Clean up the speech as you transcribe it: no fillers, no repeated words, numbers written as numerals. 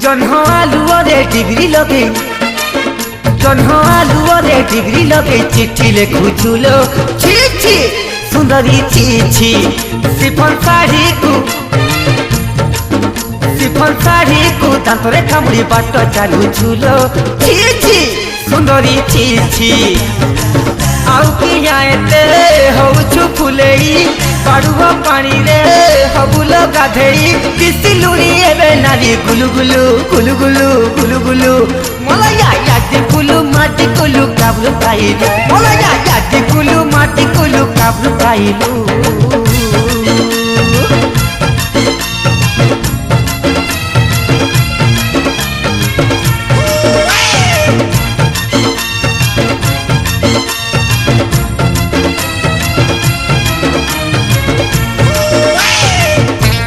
जन्ह आलुअरे degree लगे जन्ह आलुअरे degree लगे चिट्ठी लिखुचुलो छी छी सुंदरी छी छी सिफन साड़ी को दांतरे कामुड़ी बाट चलुचुलो छी छी सुंदरी छी छी आउ किया एते होउछु फुलेई पाड़ुव पानी रे हबुल गाधेई किसिलुरी एबे नारी गुलु गुलु गुलु गुलु गुलु गुलु मलया यादी कुलु माटी कुलु काबलु पाइलु मलया यादी कुलु माटी कुलु काबलु पाइलु।